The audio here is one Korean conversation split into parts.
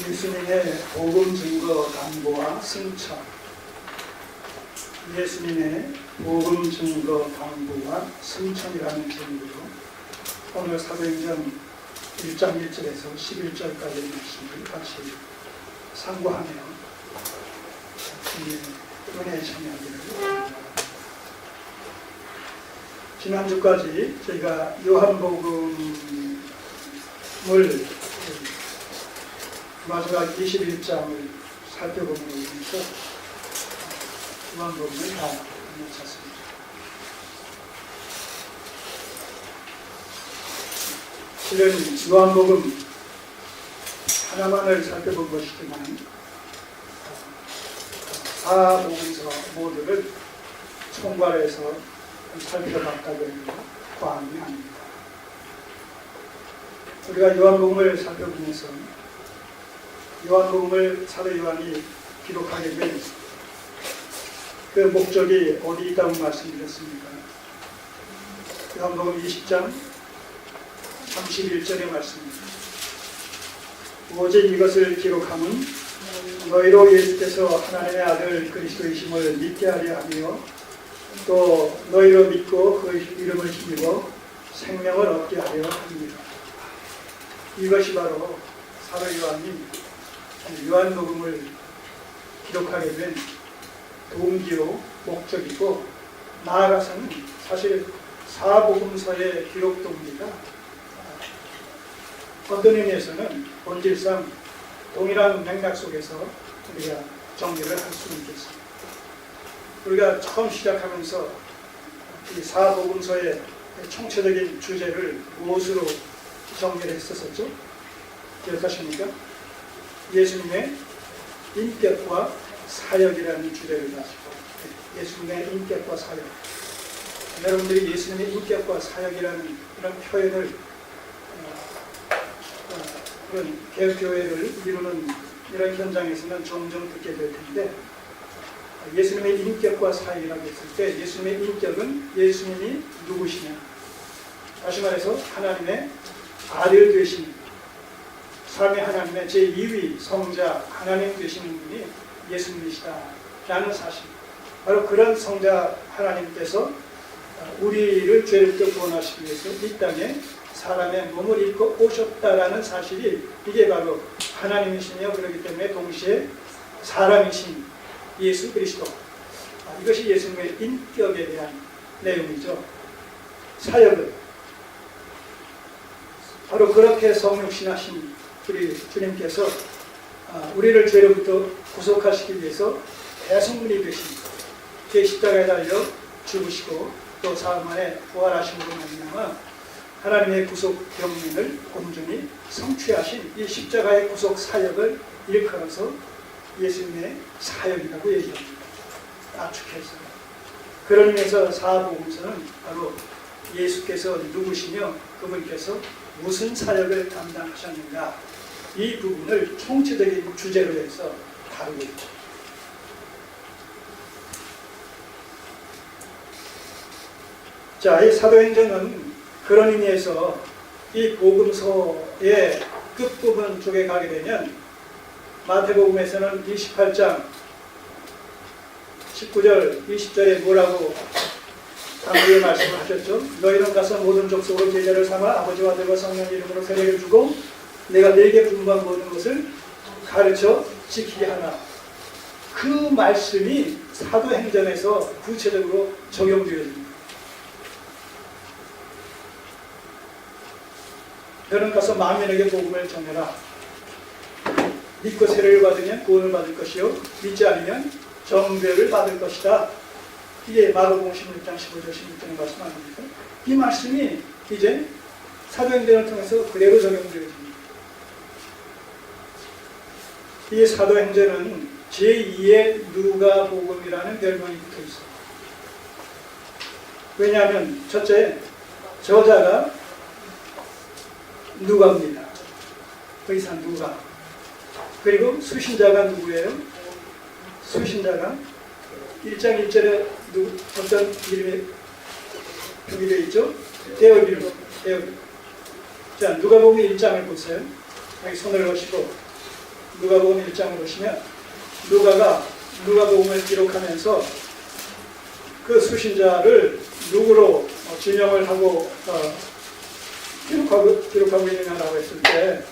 예수님의 복음 증거 강구와 승천. 예수님의 복음 증거 강구와 승천이라는 제목으로 오늘 사도행전 1장 1절에서 11절까지의 말씀을 같이 상고하며 은혜의 참여하기를 바랍니다. 지난주까지 저희가 요한복음을 마지막 21장을 살펴보면서 요한복음을 다 마쳤습니다. 실은 요한복음 하나만을 살펴본 것이지만 사복음서 모두를 총괄해서 살펴봤다고 해도 과언이 아닙니다. 우리가 요한복음을 살펴보면서 요한복음을 사도 요한이 기록하게 된 그 목적이 어디 있다고 말씀드렸습니까? 요한복음 20장 31절의 말씀입니다. 오직 이것을 기록함은 너희로 예수께서 하나님의 아들 그리스도이심을 믿게 하려 하며 또 너희로 믿고 그 이름을 힘입어 생명을 얻게 하려 합니다. 이것이 바로 사도 요한이 요한복음을 기록하게 된 동기요 목적이고, 나아가서는 사실 사복음서의 기록 동기가 어떤 의미에서는 본질상 동일한 맥락 속에서 우리가 정리를 할 수 있겠습니다. 우리가 처음 시작하면서 이 사복음서의 총체적인 주제를 무엇으로 정리를 했었죠? 기억하십니까? 예수님의 인격과 사역이라는 주제를 가지고, 예수님의 인격과 사역. 여러분들이 예수님의 인격과 사역이라는 이런 표현을 그런 개혁교회를 이루는 이런 현장에서는 종종 듣게 될 텐데, 예수님의 인격과 사역이라고 했을 때 예수님의 인격은 예수님이 누구시냐, 다시 말해서 하나님의 아들 되신, 삼위 하나님의 제2위 성자 하나님 되시는 분이 예수님이시다라는 사실, 바로 그런 성자 하나님께서 우리를 죄로부터 구원하시기 위해서 이 땅에 사람의 몸을 입고 오셨다라는 사실이, 이게 바로 하나님이시며 그렇기 때문에 동시에 사람이신 예수 그리스도, 이것이 예수님의 인격에 대한 내용이죠. 사역은 바로 그렇게 성육신하신 우리 주님께서 우리를 죄로부터 구속하시기 위해서 대성물이 되신 제 십자가에 달려 죽으시고 또 사흘 만에 부활하심으로 말미암아 하나님의 구속 경륜을 온전히 성취하신 이 십자가의 구속 사역을 일컬어서 예수님의 사역이라고 얘기합니다. 압축해서. 그런 의미에서 사복음서는 바로 예수께서 누구시며 그분께서 무슨 사역을 담당하셨는가, 이 부분을 총체적인 주제로 해서 다루고 있죠. 자, 이 사도행전은 그런 의미에서 이 복음서의 끝부분 쪽에 가게 되면 마태복음에서는 28장 19절 20절에 뭐라고 강구의 말씀을 하셨죠? 너희는 가서 모든 족속으로 제자를 삼아 아버지와 아들과 성령 이름으로 세례를 주고 내가 너희에게 분부한 모든 것을 가르쳐 지키게 하라. 그 말씀이 사도행전에서 구체적으로 적용되어집니다. 너는 가서 만민에게 복음을 전해라. 믿고 세례를 받으면 구원을 받을 것이요 믿지 않으면 정죄를 받을 것이다. 이게 마가복음 16장 15절 16절의 말씀 아닙니까? 이 말씀이 이제 사도행전을 통해서 그대로 적용되어집니다. 이 사도행전은 제2의 누가복음이라는 별명이 붙어 있어요. 왜냐하면 첫째, 저자가 누가입니다. 의사 누가. 그리고 수신자가 누구예요? 수신자가 1장 1절에 어떤 이름이 표기되어 있죠? 데오빌로. 자, 누가복음 1장을 보세요. 여기 손을 거시고 누가복음 1장을 보시면 누가가 누가복음을 기록하면서 그 수신자를 누구로 지명을 하고 기록하고 있느냐라고 했을 때,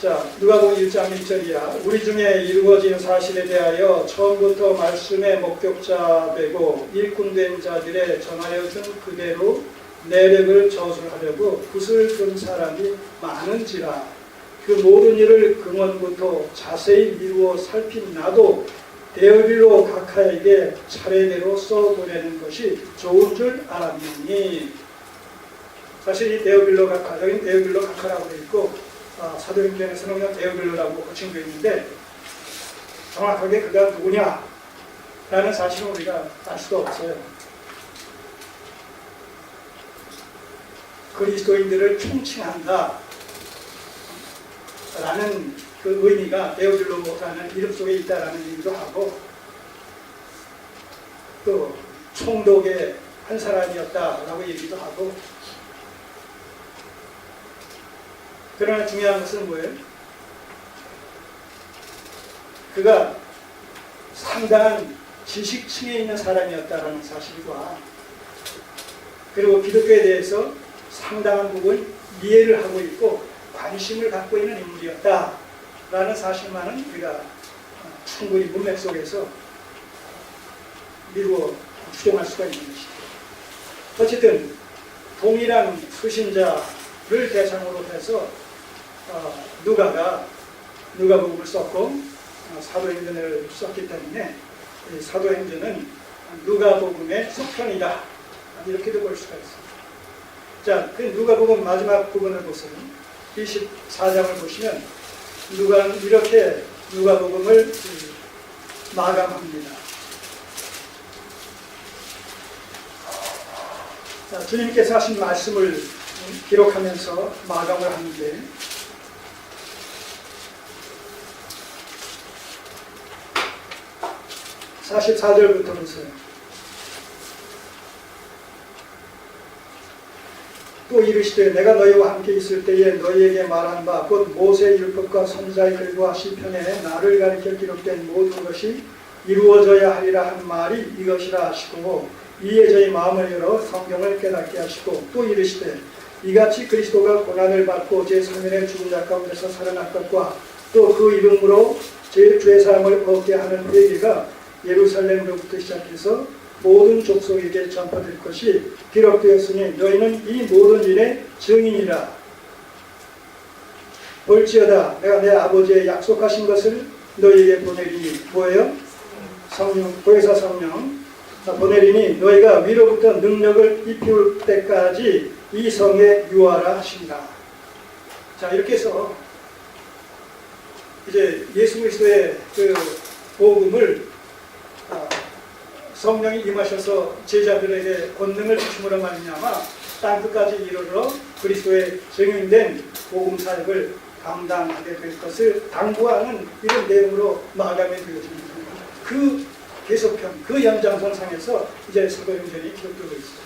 자, 누가복음 1장 1절이야. 우리 중에 이루어진 사실에 대하여 처음부터 말씀의 목격자 되고 일꾼된 자들의 전하여 준 그대로 내력을 저술하려고 붓을 든 사람이 많은지라. 그 모든 일을 근원부터 자세히 미루어 살핀 나도 데오빌로 각하에게 차례대로 써보내는 것이 좋은 줄 알았느니. 사실 이 데오빌로 각하, 여기는 데오빌로 각하라고 되어 있고 사도행전에서는 그냥 데오빌로라고 호칭 되어 있는데, 정확하게 그가 누구냐 라는 사실은 우리가 알 수가 없어요. 그리스도인들을 총칭한다 라는 그 의미가 데오빌로라는 이름 속에 있다라는 의미도 하고, 또 총독의 한 사람이었다라고 얘기도 하고, 그러나 중요한 것은 뭐예요? 그가 상당한 지식층에 있는 사람이었다라는 사실과, 그리고 기독교에 대해서 상당한 부분 이해를 하고 있고 관심을 갖고 있는 인물이었다라는 사실만은 우리가 충분히 문맥 속에서 미루어 추정할 수가 있는 것이죠. 어쨌든 동일한 수신자를 대상으로 해서 누가가 누가복음을 썼고 사도행전을 썼기 때문에 사도행전은 누가복음의 속편이다, 이렇게도 볼 수가 있습니다. 자, 그 누가복음 마지막 부분을 보세요. 24장을 보시면 누가는 이렇게 누가복음을 마감합니다. 자, 주님께서 하신 말씀을 기록하면서 마감을 하는데, 44절부터 보세요. 또 이르시되 내가 너희와 함께 있을 때에 너희에게 말한 바 곧 모세의 율법과 선지자의 글과 시편에 나를 가리켜 기록된 모든 것이 이루어져야 하리라 한 말이 이것이라 하시고, 이에 저희 마음을 열어 성경을 깨닫게 하시고, 또 이르시되 이같이 그리스도가 고난을 받고 제3일에 죽은 자 가운데서 살아날 것과 또 그 이름으로 제 죄사함을 얻게 하는 회개가 예루살렘으로부터 시작해서 모든 족속에게 전파될 것이 기록되었으니 너희는 이 모든 일의 증인이라. 볼지어다 내가 내 아버지의 약속하신 것을 너희에게 보내리니, 뭐예요? 성령, 보혜사 성령 보내리니 너희가 위로부터 능력을 입힐 때까지 이 성에 유하라 하신다. 자, 이렇게 해서 이제 예수 그리스도의 그 복음을 성령이 임하셔서 제자들에게 권능을 주심으로 말미암아 땅끝까지 이르러 그리스도의 증인된 복음 사역을 감당하게 될 것을 당부하는 이런 내용으로 마감이 되어집니다. 그 계속편, 그 연장선상에서 이제 사도행전이 기록되고 있습니다.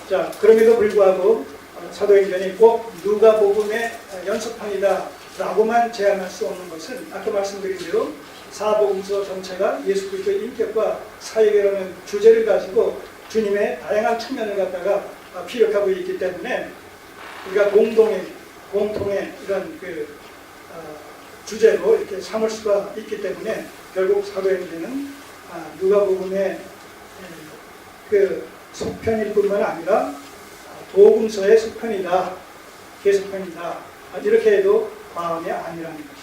자, 그럼에도 불구하고 사도행전이 꼭 누가복음의 연속판이다 라고만 제한할 수 없는 것은, 아까 말씀드린 대로 사복음서 전체가 예수 그리스도의 인격과 사역이라는 주제를 가지고 주님의 다양한 측면을 갖다가 피력하고 있기 때문에 우리가 공통의 이런 주제로 이렇게 삼을 수가 있기 때문에 결국 사도행전은 누가복음의 그 속편일 뿐만 아니라 복음서의 속편이다, 계속편이다, 이렇게 해도 과언이 아니라는 것입니다.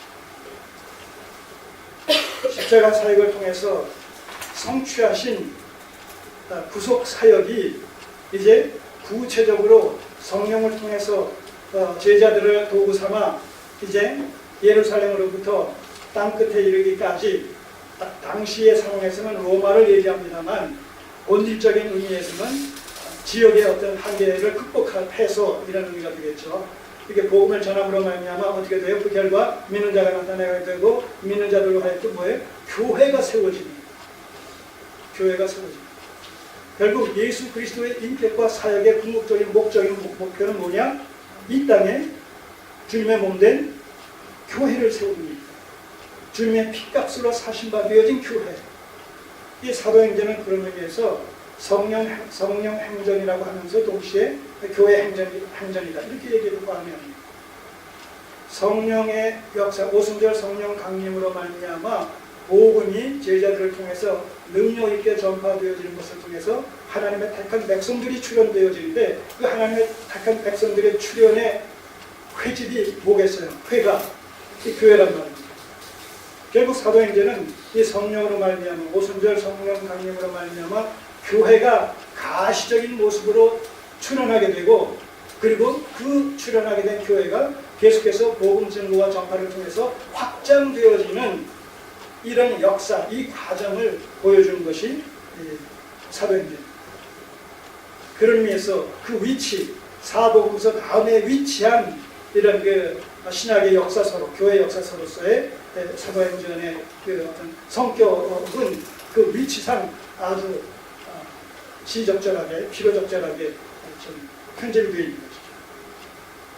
십자가 사역을 통해서 성취하신 구속 사역이 이제 구체적으로 성령을 통해서 제자들을 도구 삼아 이제 예루살렘으로부터 땅끝에 이르기까지, 당시의 상황에서는 로마를 얘기합니다만 본질적인 의미에서는 지역의 어떤 한계를 극복해서 이런 의미가 되겠죠. 이게 복음을 전함으로 말미암아 어떻게 돼요? 그 결과 믿는 자가 나타나게 되고, 믿는 자들로 하여금 뭐예요? 교회가 세워집니다. 교회가 세워집니다. 결국 예수 그리스도의 인격과 사역의 궁극적인 목표는 뭐냐? 이 땅에 주님의 몸된 교회를 세웁니다. 주님의 피값으로 사신 바 되어진 교회. 이 사도행전은 그런 의미에서 성령 행전이라고 하면서 동시에 교회 행전이다. 이렇게 얘기하고 하면 성령의 역사, 오순절 성령 강림으로 말미암아 복음이 제자들을 통해서 능력 있게 전파되어지는 것을 통해서 하나님의 택한 백성들이 출현되어지는데 그 하나님의 택한 백성들의 출현의 회집이 뭐겠어요? 회가 이 교회란 말입니다. 결국 사도행전은 이 성령으로 말미암아 오순절 성령 강림으로 말미암아 교회가 가시적인 모습으로 출현하게 되고 그리고 그 출현하게 된 교회가 계속해서 복음 증거와 전파를 통해서 확장되어지는 이런 역사, 이 과정을 보여주는 것이 사도행전. 그런 의미에서 그 위치, 사복음서 다음에 위치한 이런 그 신약의 역사서로, 교회 역사서로서의 사도행전의 그 어떤 성격은 그 위치상 아주 시적절하게, 필요적절하게 좀 편집이 되어 있는 것이죠.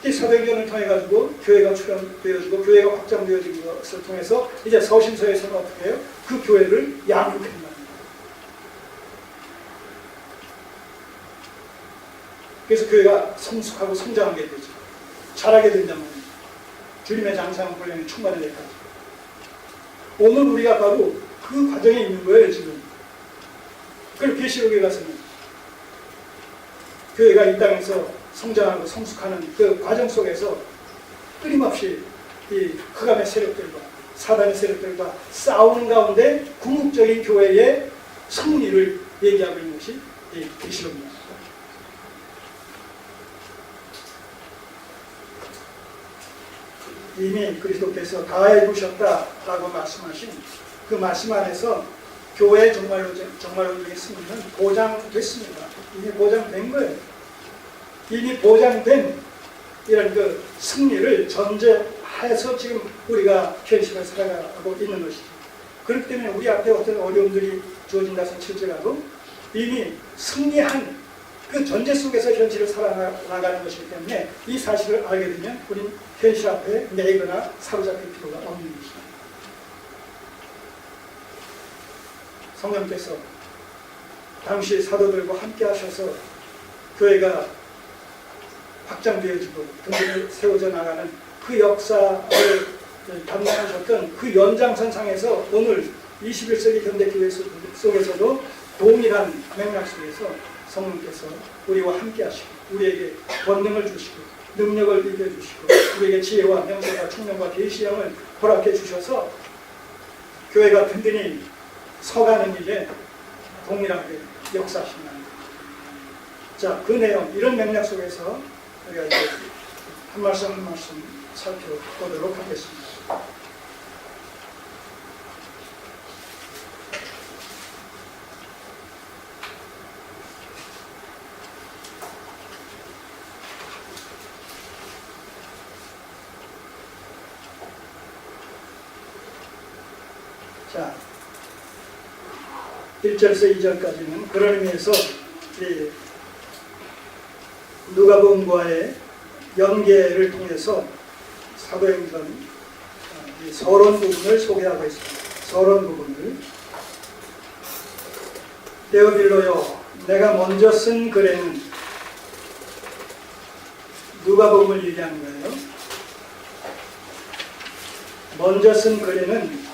이 사도행전을 통해 가지고 교회가 출현되어지고 교회가 확장되어진 것을 통해서 이제 서신서에서는 어떻게 해요? 그 교회를 양육한다. 그래서 교회가 성숙하고 성장하게 되죠. 자라게 된다면 주님의 장사한 분량이 충만할 때까지. 오늘 우리가 바로 그 과정에 있는 거예요, 지금. 그리고 계시록에 가서는 교회가 이 땅에서 성장하고 성숙하는 그 과정 속에서 끊임없이 이 흑암의 세력들과 사단의 세력들과 싸우는 가운데 궁극적인 교회의 승리를 얘기하고 있는 것이 이 계시록입니다. 이미 그리스도께서 다 해주셨다라고 말씀하신 그 말씀 안에서 교회의 정말로 중에 승리는 보장됐습니다. 이미 보장된 거예요. 이미 보장된 이런 그 승리를 전제해서 지금 우리가 현실을 살아가고 있는 것이죠. 그렇기 때문에 우리 앞에 어떤 어려움들이 주어진다고 칠지라도 이미 승리한 그 전제 속에서 현실을 살아나가는 것이기 때문에 이 사실을 알게 되면 우리는 현실 앞에 매이거나 사로잡힐 필요가 없는 것입니다. 성령께서 당시 사도들과 함께 하셔서 교회가 확장되어지고 든든히 세워져 나가는 그 역사를 담당하셨던 그 연장선상에서 오늘 21세기 현대교회 속에서도 동일한 맥락 속에서 성령께서 우리와 함께 하시고 우리에게 권능을 주시고 능력을 입혀주시고 우리에게 지혜와 명제와 총명과 계시형을 허락해 주셔서 교회가 든든히 서가는 일에 동일하게 역사하신다. 자, 그 내용, 이런 맥락 속에서 우리가 이제 한 말씀 한 말씀 살펴보도록 하겠습니다. 자, 1절에서 2절까지는 그런 의미에서 누가복음과의 연계를 통해서 사도행전 서론 부분을 소개하고 있습니다. 서론 부분을 데오빌로요, 내가 먼저 쓴 글에는 누가복음을 얘기하는 거예요. 먼저 쓴 글에는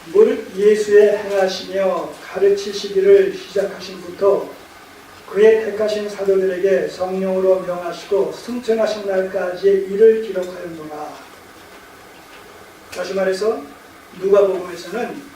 무릇 예수의 행하시며 가르치시기를 시작하신부터 그의 택하신 사도들에게 성령으로 명하시고 승천하신 날까지의 일을 기록하였노라. 다시 말해서 누가복음에서는